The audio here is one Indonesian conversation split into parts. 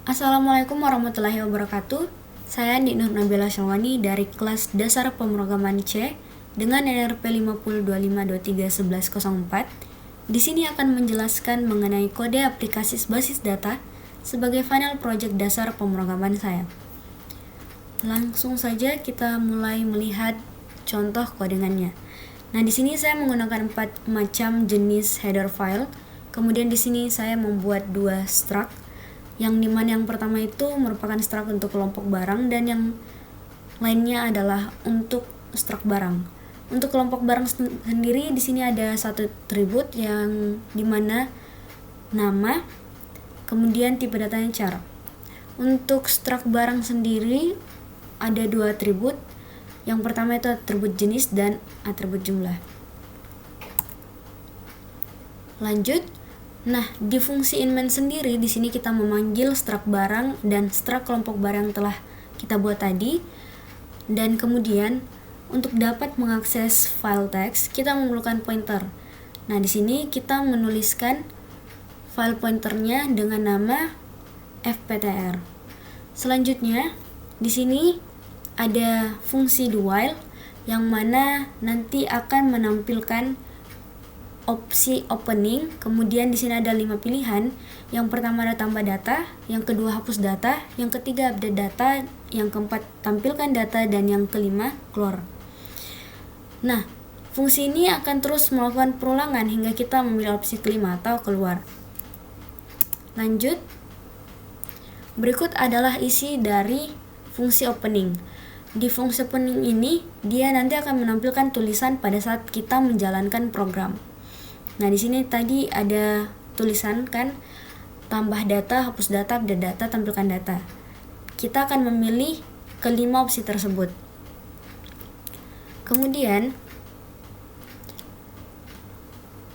Assalamualaikum warahmatullahi wabarakatuh. Saya Andi Nur Nabila Syawani dari kelas Dasar Pemrograman C dengan NRP 5025231104. Di sini akan menjelaskan mengenai kode aplikasi basis data sebagai final project dasar pemrograman saya. Langsung saja kita mulai melihat contoh kodengannya. Nah, di sini saya menggunakan 4 macam jenis header file. Kemudian di sini saya membuat 2 struct, yang dimana yang pertama itu merupakan struct untuk kelompok barang dan yang lainnya adalah untuk struct barang. Untuk kelompok barang sendiri di sini ada satu atribut yang dimana nama, kemudian tipe datanya char. Untuk struct barang sendiri ada 2 atribut. Yang pertama itu atribut jenis dan atribut jumlah. Lanjut. Nah, di fungsi inmain sendiri di sini kita memanggil struct barang dan struct kelompok barang yang telah kita buat tadi. Dan kemudian untuk dapat mengakses file teks, kita memerlukan pointer. Nah, di sini kita menuliskan file pointernya dengan nama fptr. Selanjutnya, di sini ada fungsi do while yang mana nanti akan menampilkan opsi opening. Kemudian di sini ada 5 pilihan. Yang pertama ada tambah data, yang kedua hapus data, yang ketiga update data, yang keempat tampilkan data, dan yang kelima keluar. Nah, fungsi ini akan terus melakukan perulangan hingga kita memilih opsi kelima atau keluar. Lanjut. Berikut adalah isi dari fungsi opening. Di fungsi opening ini dia nanti akan menampilkan tulisan pada saat kita menjalankan program. Nah, di sini tadi ada tulisan kan, tambah data, hapus data, update data, tampilkan data. Kita akan memilih kelima opsi tersebut. Kemudian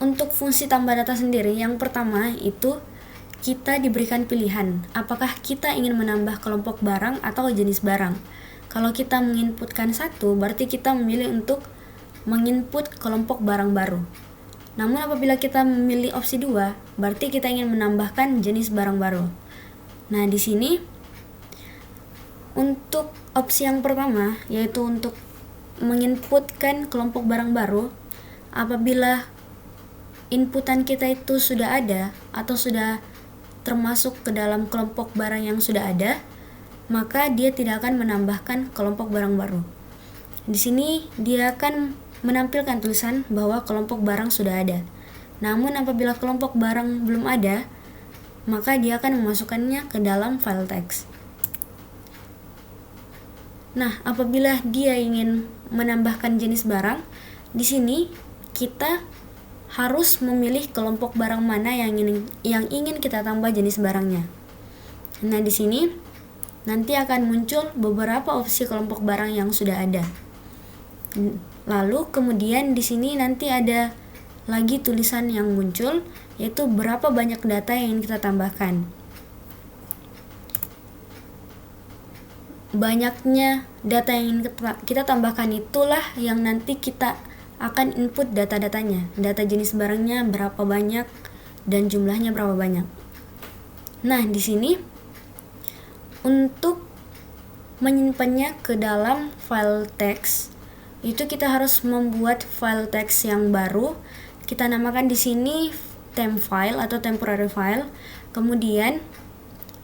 untuk fungsi tambah data sendiri, yang pertama itu kita diberikan pilihan apakah kita ingin menambah kelompok barang atau jenis barang. Kalau kita menginputkan satu, berarti kita memilih untuk menginput kelompok barang baru. Namun apabila kita memilih opsi 2, berarti kita ingin menambahkan jenis barang baru. Nah, di sini untuk opsi yang pertama, yaitu untuk menginputkan kelompok barang baru, apabila inputan kita itu sudah ada atau sudah termasuk ke dalam kelompok barang yang sudah ada, maka dia tidak akan menambahkan kelompok barang baru. Di sini dia akan menampilkan tulisan bahwa kelompok barang sudah ada. Namun apabila kelompok barang belum ada, maka dia akan memasukkannya ke dalam file teks. Nah, apabila dia ingin menambahkan jenis barang, di sini kita harus memilih kelompok barang mana yang ingin kita tambah jenis barangnya. Nah, di sini nanti akan muncul beberapa opsi kelompok barang yang sudah ada. Lalu kemudian di sini nanti ada lagi tulisan yang muncul, yaitu berapa banyak data yang ingin kita tambahkan. Banyaknya data yang ingin kita tambahkan itulah yang nanti kita akan input data-datanya. Data jenis barangnya berapa banyak dan jumlahnya berapa banyak. Nah, di sini untuk menyimpannya ke dalam file teks, itu kita harus membuat file teks yang baru. Kita namakan di sini temp file atau temporary file. Kemudian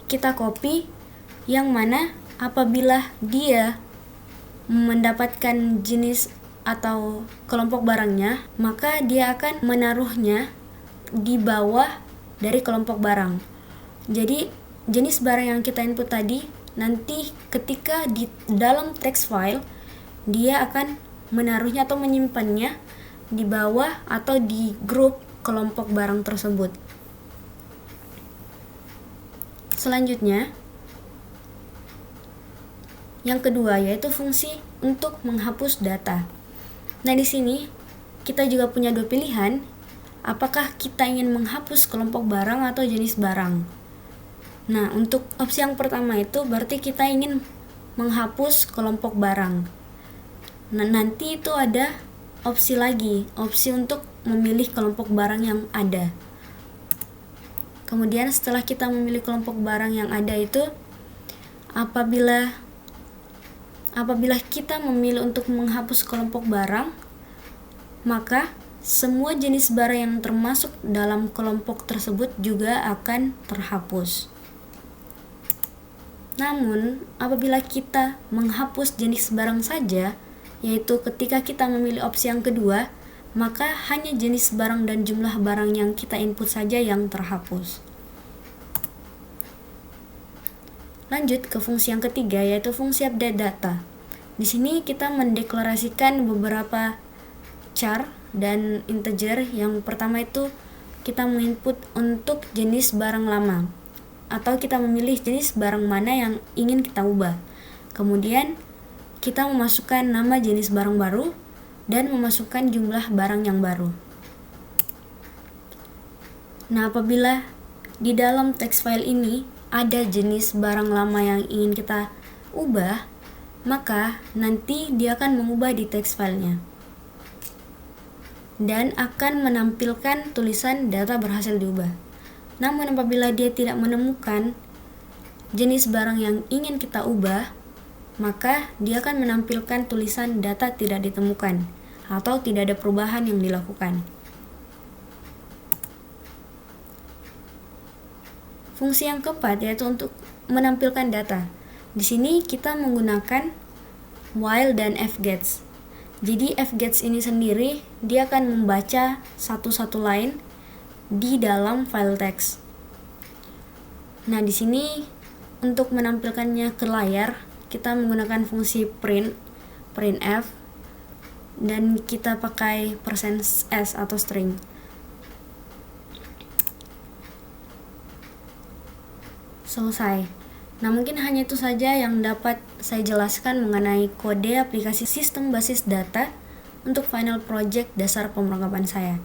kita copy, yang mana apabila dia mendapatkan jenis atau kelompok barangnya, maka dia akan menaruhnya di bawah dari kelompok barang. Jadi jenis barang yang kita input tadi, nanti ketika di dalam text file dia akan menaruhnya atau menyimpannya di bawah atau di grup kelompok barang tersebut. Selanjutnya, yang kedua yaitu fungsi untuk menghapus data. Nah, di sini kita juga punya 2 pilihan, apakah kita ingin menghapus kelompok barang atau jenis barang. Nah, untuk opsi yang pertama itu berarti kita ingin menghapus kelompok barang. Nah, nanti itu ada opsi lagi, opsi untuk memilih kelompok barang yang ada. Kemudian setelah kita memilih kelompok barang yang ada itu, apabila kita memilih untuk menghapus kelompok barang, maka semua jenis barang yang termasuk dalam kelompok tersebut juga akan terhapus. Namun, apabila kita menghapus jenis barang saja, yaitu ketika kita memilih opsi yang kedua, maka hanya jenis barang dan jumlah barang yang kita input saja yang terhapus. Lanjut ke fungsi yang ketiga, yaitu fungsi update data. Di sini kita mendeklarasikan beberapa char dan integer. Yang pertama itu kita menginput untuk jenis barang lama, atau kita memilih jenis barang mana yang ingin kita ubah. Kemudian kita memasukkan nama jenis barang baru dan memasukkan jumlah barang yang baru. Nah, apabila di dalam text file ini ada jenis barang lama yang ingin kita ubah, maka nanti dia akan mengubah di text filenya dan akan menampilkan tulisan data berhasil diubah. Namun apabila dia tidak menemukan jenis barang yang ingin kita ubah, maka dia akan menampilkan tulisan data tidak ditemukan atau tidak ada perubahan yang dilakukan. Fungsi yang keempat yaitu untuk menampilkan data. Di sini kita menggunakan while dan fgets. Jadi fgets ini sendiri dia akan membaca satu-satu line di dalam file teks. Nah, di sini untuk menampilkannya ke layar, kita menggunakan fungsi printf, dan kita pakai %s atau string. Selesai. Nah, mungkin hanya itu saja yang dapat saya jelaskan mengenai kode aplikasi sistem basis data untuk final project dasar pemrograman saya.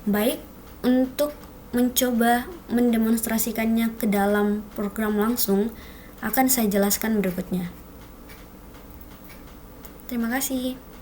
Baik, untuk mencoba mendemonstrasikannya ke dalam program langsung, akan saya jelaskan berikutnya. Terima kasih.